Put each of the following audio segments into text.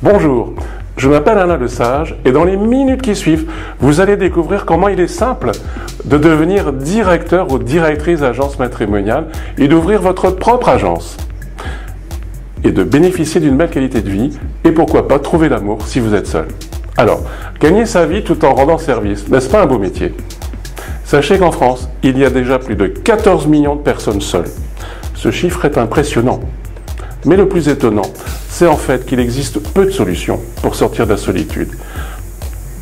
Bonjour, je m'appelle Alain Lesage et dans les minutes qui suivent, vous allez découvrir comment il est simple de devenir directeur ou directrice d'agence matrimoniale et d'ouvrir votre propre agence et de bénéficier d'une belle qualité de vie et pourquoi pas trouver l'amour si vous êtes seul. Alors, gagner sa vie tout en rendant service, n'est-ce pas un beau métier? Sachez qu'en France, il y a déjà plus de 14 millions de personnes seules. Ce chiffre est impressionnant. Mais le plus étonnant, c'est en fait qu'il existe peu de solutions pour sortir de la solitude.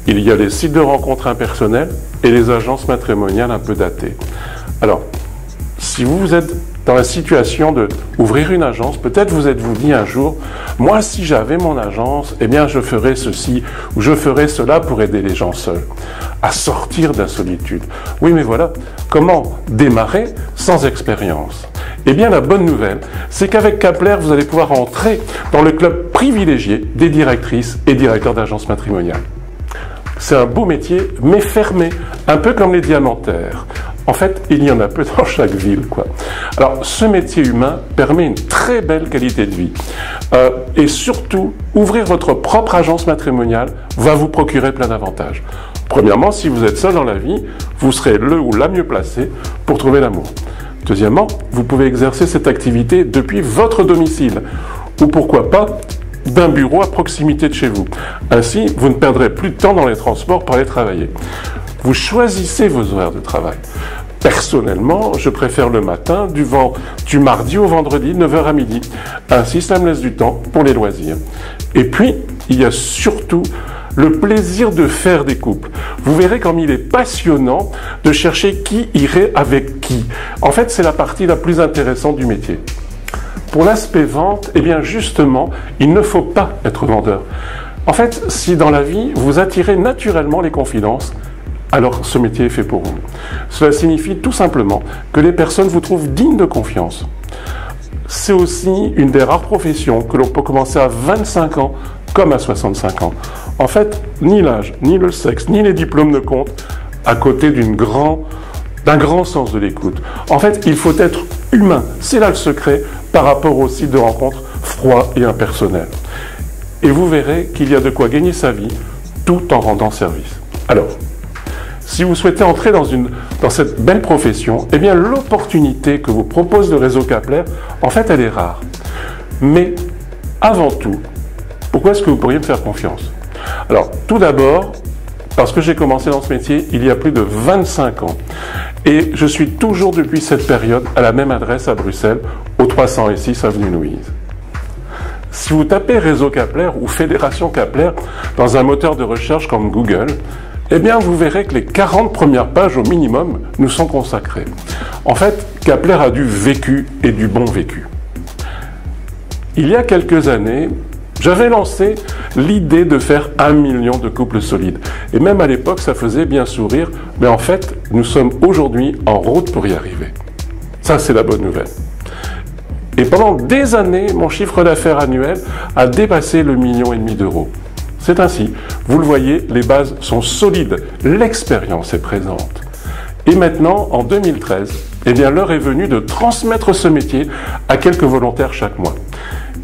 Il y a les sites de rencontres impersonnels et les agences matrimoniales un peu datées. Alors, si vous êtes dans la situation d'ouvrir une agence, peut-être vous êtes-vous dit un jour, moi si j'avais mon agence, eh bien je ferais ceci ou je ferais cela pour aider les gens seuls à sortir de la solitude. Oui, mais voilà, comment démarrer sans expérience? Eh bien, la bonne nouvelle, c'est qu'avec Kapler, vous allez pouvoir entrer dans le club privilégié des directrices et directeurs d'agences matrimoniales. C'est un beau métier, mais fermé, un peu comme les diamantaires. En fait, il y en a peu dans chaque ville, quoi. Alors, ce métier humain permet une très belle qualité de vie. Et surtout, ouvrir votre propre agence matrimoniale va vous procurer plein d'avantages. Premièrement, si vous êtes seul dans la vie, vous serez le ou la mieux placé pour trouver l'amour. Deuxièmement, vous pouvez exercer cette activité depuis votre domicile ou pourquoi pas d'un bureau à proximité de chez vous. Ainsi, vous ne perdrez plus de temps dans les transports pour aller travailler. Vous choisissez vos horaires de travail. Personnellement, je préfère le matin, du mardi au vendredi, 9h à midi. Ainsi, ça me laisse du temps pour les loisirs. Et puis, il y a surtout le plaisir de faire des couples. Vous verrez comme il est passionnant de chercher qui irait avec qui. En fait, c'est la partie la plus intéressante du métier. Pour l'aspect vente, eh bien justement, il ne faut pas être vendeur. En fait, si dans la vie, vous attirez naturellement les confidences, alors ce métier est fait pour vous. Cela signifie tout simplement que les personnes vous trouvent dignes de confiance. C'est aussi une des rares professions que l'on peut commencer à 25 ans comme à 65 ans. En fait, ni l'âge, ni le sexe, ni les diplômes ne comptent à côté d'un grand sens de l'écoute. En fait, il faut être humain. C'est là le secret par rapport aux sites de rencontres froids et impersonnels. Et vous verrez qu'il y a de quoi gagner sa vie tout en rendant service. Alors, si vous souhaitez entrer dans cette belle profession, eh bien l'opportunité que vous propose le réseau Kapler, en fait, elle est rare. Mais avant tout, pourquoi est-ce que vous pourriez me faire confiance? Alors, tout d'abord, parce que j'ai commencé dans ce métier il y a plus de 25 ans. Et je suis toujours depuis cette période à la même adresse à Bruxelles, au 306 avenue Louise. Si vous tapez Réseau Kapler ou Fédération Kapler dans un moteur de recherche comme Google, eh bien vous verrez que les 40 premières pages au minimum nous sont consacrées. En fait, Kapler a du vécu et du bon vécu. Il y a quelques années, j'avais lancé l'idée de faire 1 million de couples solides. Et même à l'époque, ça faisait bien sourire. Mais en fait, nous sommes aujourd'hui en route pour y arriver. Ça, c'est la bonne nouvelle. Et pendant des années, mon chiffre d'affaires annuel a dépassé le 1,5 million d'euros. C'est ainsi. Vous le voyez, les bases sont solides. L'expérience est présente. Et maintenant, en 2013, eh bien, l'heure est venue de transmettre ce métier à quelques volontaires chaque mois.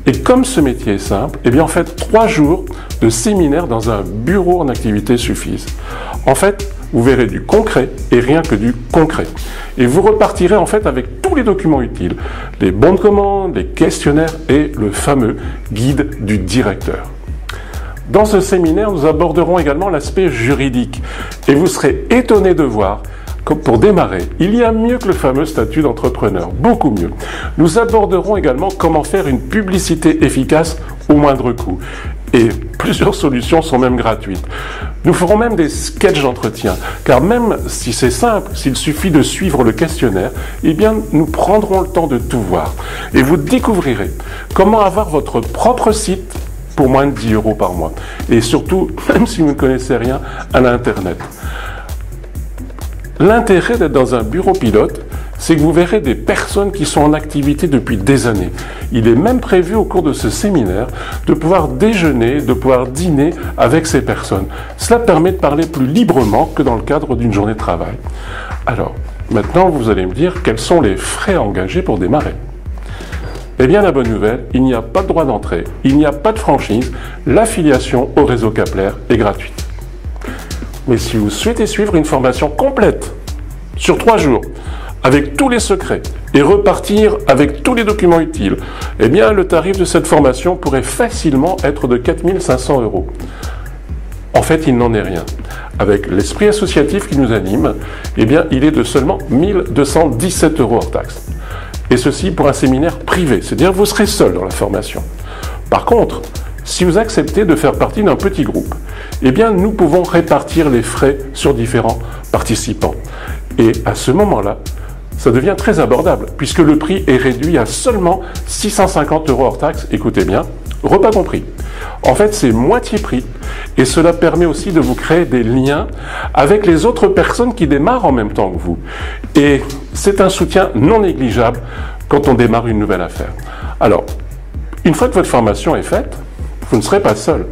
Et comme ce métier est simple, eh bien en fait 3 jours de séminaire dans un bureau en activité suffisent. En fait, vous verrez du concret et rien que du concret. Et vous repartirez en fait avec tous les documents utiles, les bons de commande, les questionnaires et le fameux guide du directeur. Dans ce séminaire, nous aborderons également l'aspect juridique. Et vous serez étonnés de voir que pour démarrer, il y a mieux que le fameux statut d'entrepreneur, beaucoup mieux. Nous aborderons également comment faire une publicité efficace au moindre coût. Et plusieurs solutions sont même gratuites. Nous ferons même des sketchs d'entretien, car même si c'est simple, s'il suffit de suivre le questionnaire, eh bien nous prendrons le temps de tout voir. Et vous découvrirez comment avoir votre propre site pour moins de 10 € par mois. Et surtout, même si vous ne connaissez rien, à l'Internet. L'intérêt d'être dans un bureau pilote, c'est que vous verrez des personnes qui sont en activité depuis des années. Il est même prévu au cours de ce séminaire de pouvoir déjeuner, de pouvoir dîner avec ces personnes. Cela permet de parler plus librement que dans le cadre d'une journée de travail. Alors, maintenant, vous allez me dire quels sont les frais engagés pour démarrer. Eh bien, la bonne nouvelle, il n'y a pas de droit d'entrée, il n'y a pas de franchise, l'affiliation au réseau Kapler est gratuite. Mais si vous souhaitez suivre une formation complète, sur 3 jours, avec tous les secrets, et repartir avec tous les documents utiles, eh bien, le tarif de cette formation pourrait facilement être de 4 500 €. En fait, il n'en est rien. Avec l'esprit associatif qui nous anime, eh bien, il est de seulement 1 217 € hors taxe. Et ceci pour un séminaire privé, c'est-à-dire que vous serez seul dans la formation. Par contre, si vous acceptez de faire partie d'un petit groupe, eh bien, nous pouvons répartir les frais sur différents participants. Et à ce moment-là, ça devient très abordable, puisque le prix est réduit à seulement 650 € hors taxe, écoutez bien, repas compris. En fait, c'est moitié prix, et cela permet aussi de vous créer des liens avec les autres personnes qui démarrent en même temps que vous. Et c'est un soutien non négligeable quand on démarre une nouvelle affaire. Alors, une fois que votre formation est faite, vous ne serez pas seul.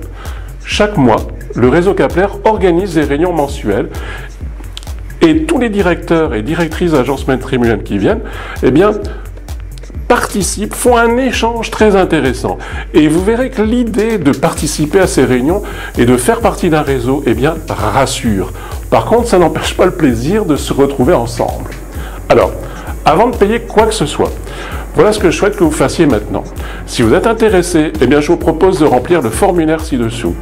Chaque mois, le réseau Kapler organise des réunions mensuelles et tous les directeurs et directrices d'agences matrimoniales qui viennent, eh bien, participent, font un échange très intéressant. Et vous verrez que l'idée de participer à ces réunions et de faire partie d'un réseau, eh bien, rassure. Par contre, ça n'empêche pas le plaisir de se retrouver ensemble. Alors, avant de payer quoi que ce soit, voilà ce que je souhaite que vous fassiez maintenant. Si vous êtes intéressé, eh bien, je vous propose de remplir le formulaire ci-dessous.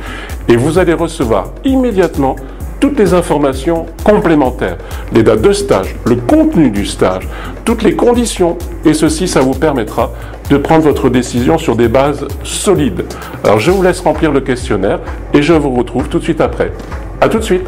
Et vous allez recevoir immédiatement toutes les informations complémentaires, les dates de stage, le contenu du stage, toutes les conditions, et ceci, ça vous permettra de prendre votre décision sur des bases solides. Alors, je vous laisse remplir le questionnaire et je vous retrouve tout de suite après. À tout de suite!